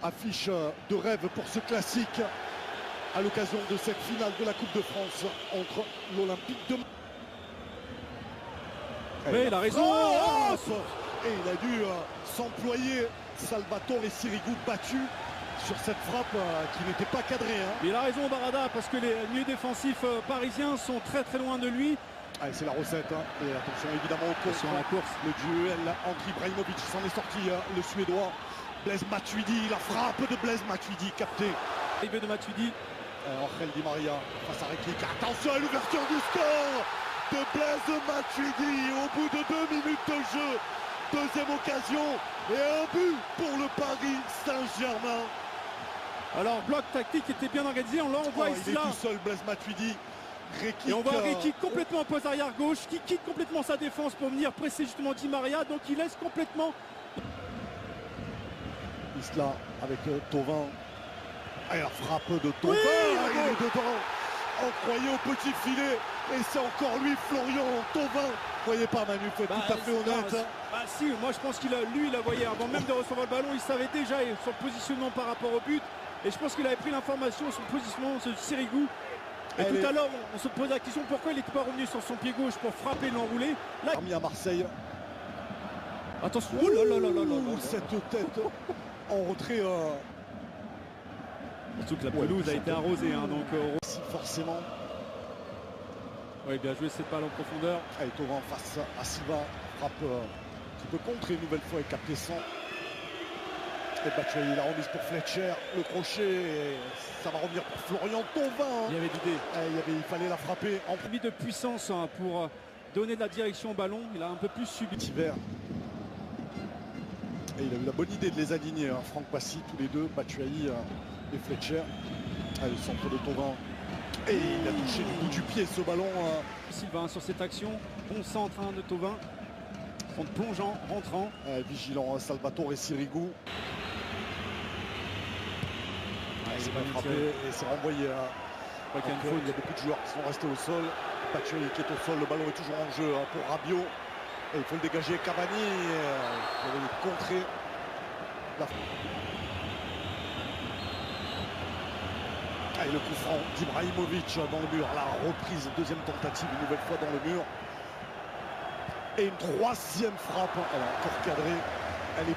Affiche de rêve pour ce classique à l'occasion de cette finale de la Coupe de France entre l'Olympique de... Mais il a raison. Et il a dû s'employer. Salvatore Sirigu battu sur cette frappe qui n'était pas cadrée. Mais il a raison Barada, parce que les milieux défensifs parisiens sont très loin de lui. Allez, c'est la recette. Et attention évidemment au course. Sur la course. Le duel entre Ibrahimovic, s'en est sorti le Suédois. Blaise Matuidi, la frappe de Blaise Matuidi captée. Arrivée de Matuidi. Angel Di Maria face à Rekik. Attention à l'ouverture du score de Blaise Matuidi au bout de 2 minutes de jeu. Deuxième occasion et un but pour le Paris Saint-Germain. Alors, bloc tactique était bien organisé. On voit ici il est là. tout seul, Blaise Matuidi. Rekik, et on voit Rekik complètement en poste arrière gauche, qui quitte complètement sa défense pour venir presser justement Di Maria. Donc il laisse complètement. Isla avec Thauvin. Et la frappe de Thauvin. Oui, il est dedans. Croyez au petit filet. Et c'est encore lui, Florian Thauvin. Croyez pas, Manu, faut être tout à fait honnête. Si, moi je pense qu'il a voyé avant même de recevoir le ballon, il savait déjà son positionnement par rapport au but. Et je pense qu'il avait pris l'information, son positionnement, ce Sirigu. Et tout à l'heure, on se posait la question pourquoi il n'était pas revenu sur son pied gauche pour frapper l'enroulé. Là, remis à Marseille. Attention, oh là là là là là, cette tête en retrait. Surtout que la pelouse a été arrosée, donc forcément. Oui, bien joué cette balle en profondeur. Allez, Thauvin face à Silva, frappe qui peut contrer une nouvelle fois et capter 100. Et Batshuayi, la remise pour Fletcher, le crochet, et ça va revenir pour Florian Thauvin. Il y avait d'idées. Il fallait la frapper. En plus de puissance pour donner de la direction au ballon, il a un peu plus subi. Hiver. Et il a eu la bonne idée de les aligner, Franck Passy, tous les deux, Batshuayi et Fletcher. Allez, le centre de Thauvin. Et il a touché du bout du pied ce ballon. Sylvain sur cette action, bon centre de Thauvin. Contre plongeant, rentrant. Vigilant, Salvatore Sirigu. C'est pas frappé et c'est renvoyé. Il y a beaucoup de joueurs qui sont restés au sol. Batshuayi qui est au sol, le ballon est toujours en jeu pour Rabiot. Et il faut le dégager. Cavani qui avait contré la... Et le coup franc d'Ibrahimovic dans le mur. La reprise, deuxième tentative, une nouvelle fois dans le mur. Et une troisième frappe. Elle est encore cadrée. Elle est...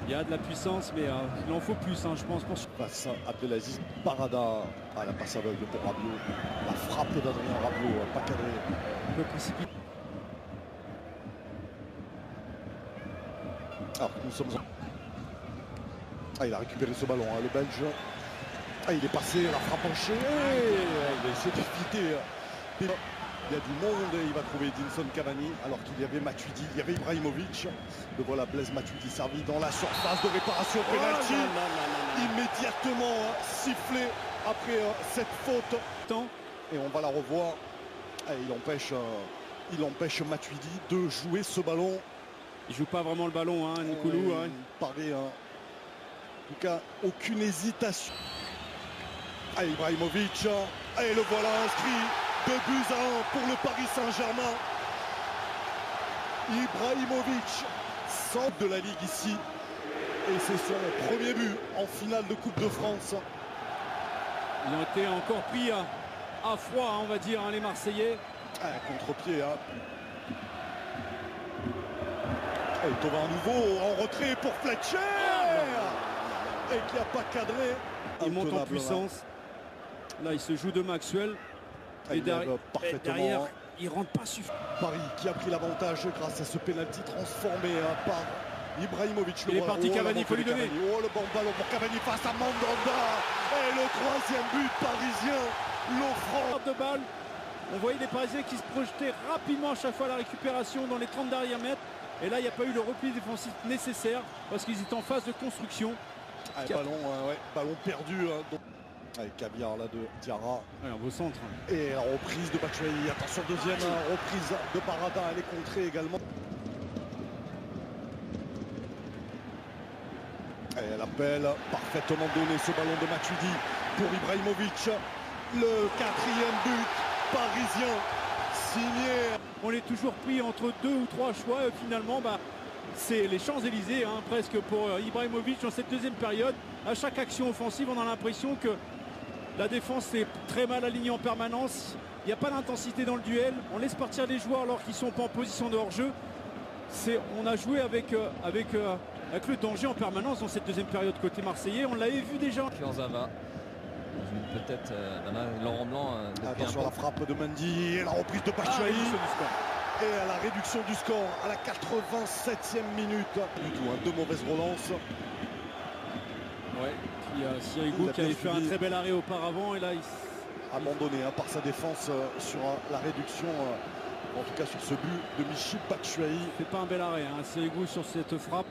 Il y a de la puissance, mais il en faut plus, je pense. Face à Abdelaziz Barada. La passe aveugle pour Rabiot. La frappe d'Adrien Rabiot, pas cadrée. Un peu précipité. Alors nous sommes en... il a récupéré ce ballon, le Belge. Il est passé, la frappe enchaînée. Il a essayé d'éviter. Il y a du monde et il va trouver Edinson Cavani alors qu'il y avait Matuidi, il y avait Ibrahimovic. Le voilà Blaise Matuidi servi dans la surface de réparation penalty. Immédiatement sifflé après cette faute. Et on va la revoir. Il empêche Matuidi de jouer ce ballon. Il joue pas vraiment le ballon, Nkoulou. Il paraît en tout cas aucune hésitation. Ibrahimovic, et le voilà inscrit 2 buts à 1 pour le Paris Saint-Germain. Ibrahimovic sort de la Ligue ici. Et c'est son premier but en finale de Coupe de France. Ils ont été encore pris à froid, on va dire, les Marseillais. Contre-pied. Et Thauvin à nouveau en retrait pour Fletcher. Et qui n'a pas cadré. Il monte en puissance. Là, il se joue de Maxwell. Et derrière, il rentre pas suffisamment. Paris qui a pris l'avantage grâce à ce pénalty transformé par Ibrahimovic. Il est parti, Cavani, il faut lui donner. Oh, le bon ballon pour Cavani face à Mandanda. Et le troisième but parisien. L'offrande de balle. On voyait les Parisiens qui se projetaient rapidement à chaque fois à la récupération dans les 30 derniers mètres. Et là, il n'y a pas eu le repli défensif nécessaire parce qu'ils étaient en phase de construction. Ballon perdu. Avec caviar là de Diarra. Un beau centre. Et la reprise de Batshuayi. Attention, deuxième reprise de Barada. Elle est contrée également. Et elle appelle parfaitement donné ce ballon de Matuidi pour Ibrahimovic. Le 4e but parisien signé. On est toujours pris entre 2 ou 3 choix. Et finalement, c'est les Champs-Élysées hein, presque pour Ibrahimovic dans cette deuxième période. À chaque action offensive, on a l'impression que la défense est très mal alignée en permanence. Il n'y a pas d'intensité dans le duel. On laisse partir les joueurs alors qu'ils ne sont pas en position de hors-jeu. On a joué avec le danger en permanence dans cette deuxième période côté marseillais. On l'avait vu déjà. Kurzawa. Peut-être Laurent Blanc. Attention à la frappe de Mendy et la reprise de Batshuayi. Et à la réduction du score à la 87e minute. Du tout, hein, deux mauvaises relances. Ouais, il y a Sirigu qui avait fait un très bel arrêt auparavant et là il abandonné hein, par sa défense sur la réduction, en tout cas sur ce but de Michy Batshuayi. Il fait pas un bel arrêt, hein, Sirigu sur cette frappe.